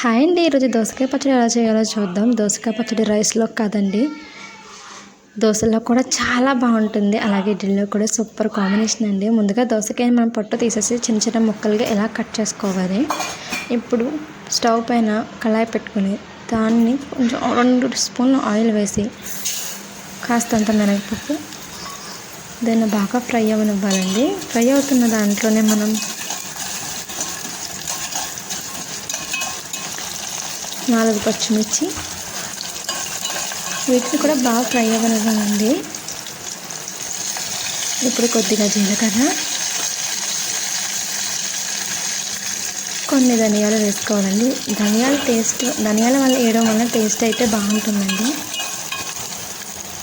Hi అండి. ఈరోజు దోసకాయ పచ్చడి ఎలా చేయాలో చూద్దాం. దోసకాయ పచ్చడి రైస్లో కాదండి, దోశలో కూడా చాలా బాగుంటుంది. అలాగే ఇడ్లీలో కూడా సూపర్ కాంబినేషన్ అండి. ముందుగా దోసకాయని మనం పొట్టు తీసేసి చిన్న చిన్న ముక్కలుగా ఎలా కట్ చేసుకోవాలి. ఇప్పుడు స్టవ్ పైన కళాయి పెట్టుకుని దాన్ని కొంచెం 2 స్పూన్లు ఆయిల్ వేసి కాస్తంత మినపప్పు దాన్ని బాగా ఫ్రై అవ్వనివ్వాలండి. ఫ్రై అవుతున్న దాంట్లోనే మనం 4 పచ్చిమిర్చి వీటిని కూడా బాగా ఫ్రై అవ్వనివ్వాలండి. ఇప్పుడు కొద్దిగా జీలకర్ర, కొన్ని ధనియాలు వేసుకోవాలండి. ధనియాల వల్ల వేయడం వల్ల టేస్ట్ అయితే బాగుంటుందండి.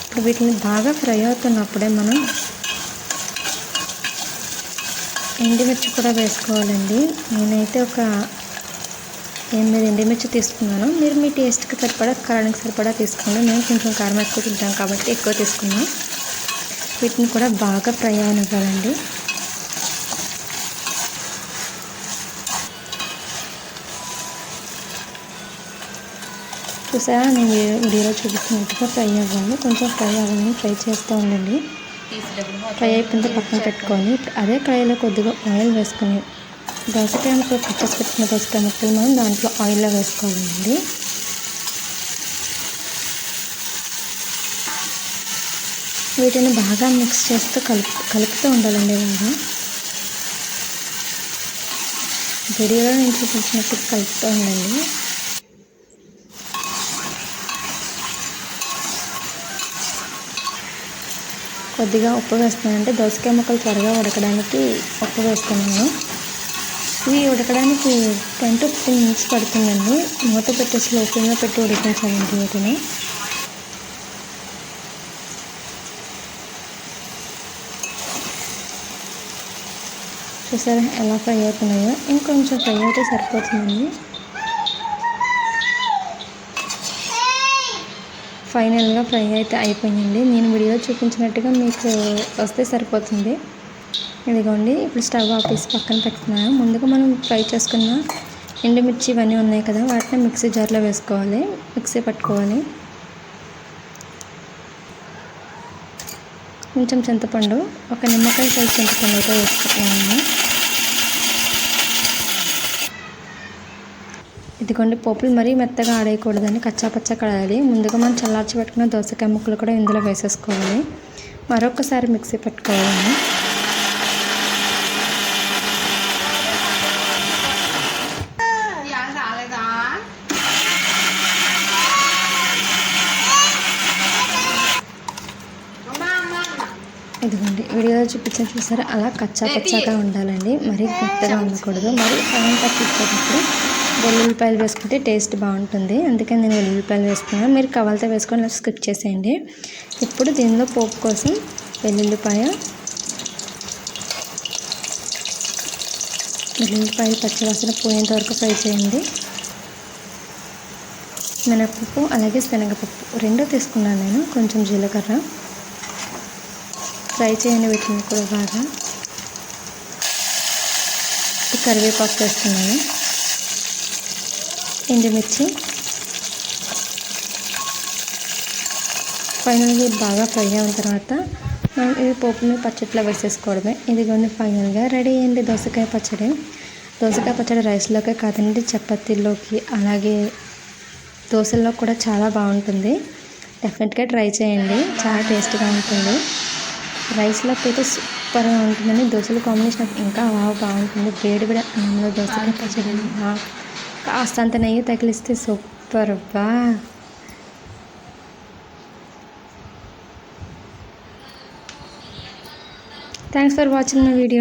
ఇప్పుడు వీటిని బాగా ఫ్రై అవుతున్నప్పుడే మనం ఎండుమిర్చి కూడా వేసుకోవాలండి. నేనైతే ఒక 8 ఎండుమిర్చి తీసుకున్నాను. మీరు మీ టేస్ట్కి సరిపడా, కారానికి సరిపడా తీసుకోండి. మేము కొంచెం కారం ఎక్కువ తింటాం కాబట్టి ఎక్కువ తీసుకున్నాం. వీటిని కూడా బాగా ఫ్రై అవనివ్వాలండి. చూసారా, నేను వీడియోలో చూపిస్తున్నట్టుగా ఫ్రై అవ్వాలి. కొంచెం ఫ్రై చేస్తూ ఉండండి. ఫ్రై అయిపోతే పక్కన పెట్టుకొని అదే కడాయిలో కొద్దిగా ఆయిల్ వేసుకొని దోసకాయ ముక్కలు కట్ చేసి పెట్టుకున్న దోసకాయ ముక్కలు మనం దాంట్లో ఆయిల్లో వేసుకోవాలండి. వీటిని బాగా మిక్స్ చేస్తూ కలుపుతూ ఉండాలండి. బాగా వీడియోలో నేను చూపించినట్టు కలుపుతూ ఉండండి. కొద్దిగా ఉప్పు వేస్తున్నానంటే దోసకాయ ముక్కలు త్వరగా ఉడకడానికి ఉప్పు వేస్తున్నాను. ఇవి ఉడకడానికి 10 to 15 minutes పడుతుందండి. మూత పెట్టేసి లో ఫ్లేమ్లో పెట్టి ఉడికించాలండి వీటిని. చూసారా ఎలా ఫ్రై అవుతున్నాయో? ఇంకొంచెం ఫ్రై అయితే సరిపోతుందండి. ఫైనల్గా ఫ్రై అయితే అయిపోయిందండి. నేను వీడియోలో చూపించినట్టుగా మీకు వస్తే సరిపోతుంది. ఇదిగోండి, ఇప్పుడు స్టవ్ ఆపేసి పక్కన పెట్టుకున్నాను. ముందుగా మనం ఫ్రై చేసుకున్న ఎండుమిర్చి ఇవన్నీ ఉన్నాయి కదా, వాటిని మిక్సీ జార్లో వేసుకోవాలి, మిక్సీ పట్టుకోవాలి. కొంచెం చింతపండు, ఒక నిమ్మకాయ సైజు చింతపండు అయితే వేసుకుంటున్నాను. ఇదిగోండి, పోపులు మరీ మెత్తగా ఆడేయకూడదని కచ్చాపచ్చా కడాలి. ముందుగా మనం చల్లార్చి పెట్టుకున్న దోసకాయ ముక్కలు కూడా ఇందులో వేసేసుకోవాలి. మరొకసారి మిక్సీ పెట్టుకోవాలండి. ఇదిగోండి, వీడియోలో చూసారా అలా కచ్చాపచ్చాగా ఉండాలండి. మరీ మెత్తగా ఉండకూడదు. మరి సగం తగ్గించేటప్పుడు వెల్లుల్లిపాయలు వేసుకుంటే టేస్ట్ బాగుంటుంది. అందుకని నేను వెల్లుల్లిపాయలు వేసుకున్నాను. మీరు కవలతో వేసుకొని స్కిప్ చేసేయండి. ఇప్పుడు దీనిలో పోపు కోసం వెల్లుల్లిపాయలు పచ్చివాసన పోయేంత వరకు ఫ్రై చేయండి. మినపప్పు అలాగే శనగపప్పు 2 తీసుకున్నాను నేను. కొంచెం జీలకర్ర ఫ్రై చేయండి. వీటిని కూడా బాగా. కరివేపాకు వేస్తున్నాను. ఎండుమిర్చి ఫైనల్గా బాగా ఫ్రై అయిన తర్వాత మనం ఇది పోపుని పచ్చడిలో వేసేసుకోవడమే. ఇదిగోండి, ఫైనల్గా రెడీ అయ్యింది దోసకాయ పచ్చడి. దోసకాయ పచ్చడి రైస్లోకే కాదండి, చపాతీలోకి అలాగే దోశల్లో కూడా చాలా బాగుంటుంది. డెఫినెట్గా ట్రై చేయండి, చాలా టేస్ట్గా ఉంటుంది. రైస్లోకి అయితే సూపర్గా ఉంటుందండి. దోశల కాంబినేషన్ ఇంకా బాగుంటుంది. వేడి అన్నంలో దోసకాయ పచ్చడి కాస్తంత నెయ్యి తగిలిస్తే super. Thanks for watching my video.